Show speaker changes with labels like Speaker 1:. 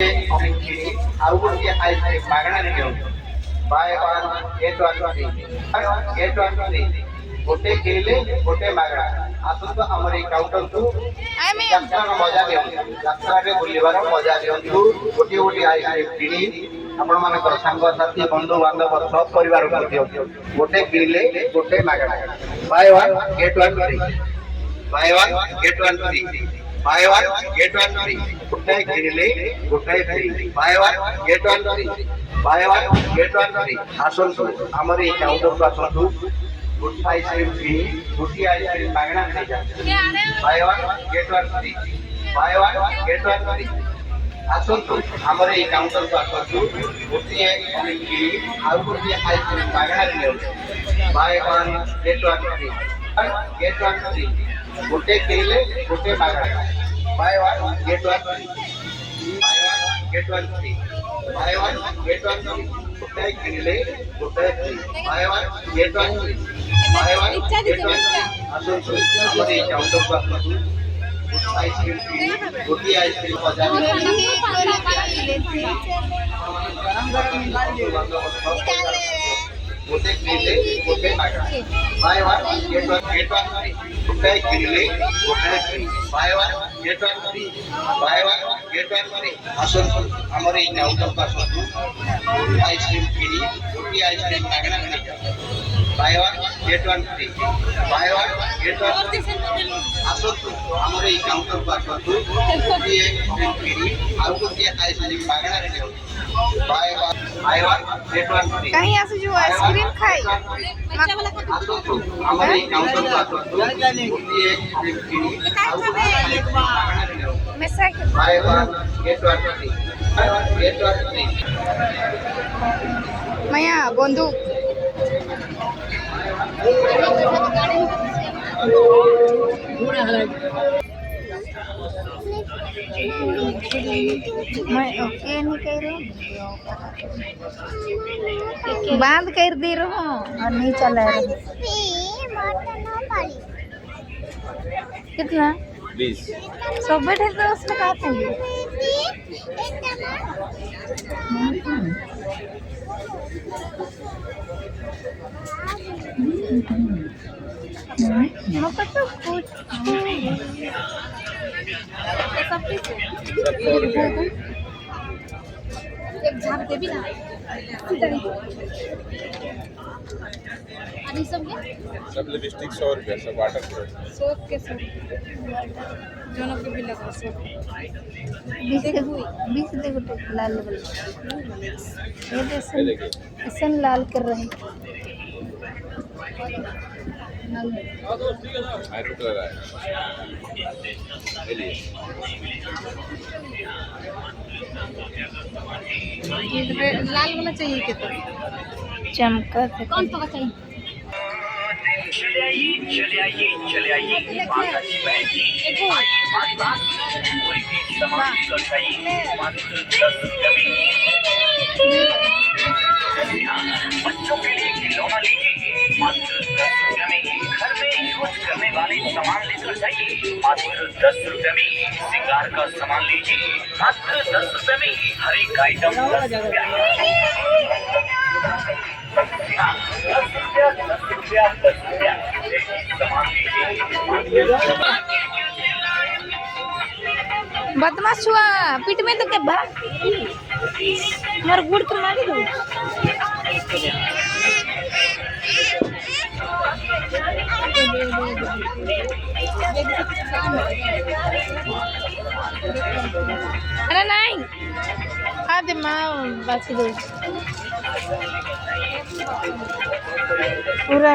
Speaker 1: ଆଉ ଗୋଟିଏ ଆଇସ୍କ୍ରିମ୍ ମାଗଣାରେ ଦିଅନ୍ତୁ। Buy one get one free. ଗୋଟେ କିଣିଲେ ଗୋଟେ ମାଗଣା। ଆସନ୍ତୁ ଆମର ଏଇ କାଉଣ୍ଟରକୁ ଯାତ୍ରାର ମଜା ଦିଅନ୍ତୁ। ଯାତ୍ରାରେ ବୁଲିବାର ମଜା ଦିଅନ୍ତୁ। ଗୋଟିଏ ଗୋଟିଏ ଆଇସ୍କ୍ରିମ୍ କିଣି ଆପଣମାନଙ୍କର ସାଙ୍ଗସାଥି ବନ୍ଧୁ ବାନ୍ଧବ ସବ ପରିବାରକୁ ଦିଅନ୍ତୁ। ଗୋଟେ କିଣିଲେ ଗୋଟେ ମାଗଣା। Buy one get one free. Buy one get one free. Buy one get one free. ଗୋଟାଏ କିଣିଲେ ଗୋଟାଏ free. Buy one get one free. Buy one get one free. ଆସନ୍ତୁ ଆମର ଏଇ କାଉଣ୍ଟରକୁ ଆସନ୍ତୁ। ଗୋଟେ ଆଇସ୍କ୍ରିମ୍ କିଣି ଗୋଟିଏ ଆଇସ୍କ୍ରିମ୍ ମାଗଣା ନେଇଯାଆନ୍ତୁ। Buy one get one free. Buy one get one free. ଆସନ୍ତୁ ଆମର ଏଇ କାଉଣ୍ଟରକୁ ଆସନ୍ତୁ। ଗୋଟିଏ କିଣି ଆଉ ଗୋଟିଏ ଆଇସ୍କ୍ରିମ୍ ମାଗଣାରେ ନିଅନ୍ତୁ। Buy one get one free. Get one free. ଗୋଟେ କିଣିଲେ ଗୋଟେ ମାଗଣା। Buy one get one free. Buy one get one free. Buy one get one free. ଗୋଟାଏ କିଣିଲେ ଗୋଟାଏ free. Buy one get one free. Buy one get one free. ଆସନ୍ତୁ ଆମର ଏଇ କାଉଣ୍ଟରକୁ ଆସନ୍ତୁ। ଆଇସ୍କ୍ରିମ୍ କିଣି ଗୋଟିଏ ଆଇସ୍କ୍ରିମ୍ ବଜାର ଗୋଟେ କିଣିଲେ ଗୋଟେ ମାଗଣା। Buy one get one free. ଗୋଟାଏ କିଣିଲେ ଗୋଟାଏ free. Buy one get one free. Buy one get one free. ଆସନ୍ତୁ ଆମର ଏଇ କାଉଣ୍ଟରକୁ ଆସନ୍ତୁ। ଆଇସ୍କ୍ରିମ୍ କିଣି ଗୋଟିଏ ଆଇସ୍କ୍ରିମ୍ ମାଗଣା ନେଇଯାଆନ୍ତୁ। Buy one get one free. Buy one get one free. ଆସନ୍ତୁ ଆମର ଏଇ କାଉଣ୍ଟରକୁ ଆସନ୍ତୁ। ଗୋଟିଏ କିଣି ଆଉ ଗୋଟିଏ ଆଇସ୍କ୍ରିମ୍ ମାଗଣାରେ ନିଅନ୍ତୁ। Buy one get one free.
Speaker 2: कहीं आसुଛୁ आइसक्रीम खाई
Speaker 1: ଆସନ୍ତୁ ଆମର ଏଇ କାଉଣ୍ଟରକୁ ଆସନ୍ତୁ। ଗୋଟିଏ କିଣି ଆଉ ଗୋଟିଏ ଆଇସ୍କ୍ରିମ୍ ମାଗଣାରେ ନିଅନ୍ତୁ।
Speaker 2: मिसा
Speaker 1: buy one get one free. Buy one get one free.
Speaker 2: माया बंदूक मैं ओके नहीं कह रहा बांध कर दे रहा हूँ और नहीं चला रहा। कितना
Speaker 3: 20
Speaker 2: सब बैठे तो उसने कहा था मगर तो कुछ एक झाप दे भी ना अभी सब
Speaker 3: सब लिपस्टिक 100 रुपया, सब वाटर प्रूफ।
Speaker 2: सोप के सब दोनों के भी लगा सोप 20 देखो लाल लेवल ये
Speaker 3: देखिए
Speaker 2: ऐसे लाल कर रहे हैं
Speaker 3: मैरून कलर है ये लिए।
Speaker 2: लाल वाला चाहिए क्या तो चमका कौन सा चाहिए
Speaker 4: चले आइए चले आइए चले आइए माता जी बहन जी आइए हमारे पास कोई भी सामान कटाइए मात्र 10 रुपये में। बच्चों के लिए खिलौना लीजिए मात्र 10 रुपये में। घर में यूज करने वाले सामान लेकर जाइए मात्र 10 रुपये में। श्रृंगार का सामान लीजिए मात्र 10 रुपये में। हर एक आइटम 10 रुपया। 10 रुपया सामान लीजिए।
Speaker 2: बदमाश हुआ पीठ में तो के बा मार गुड़ तो मारी दो अरे नहीं आदे माँ बासी दो पूरा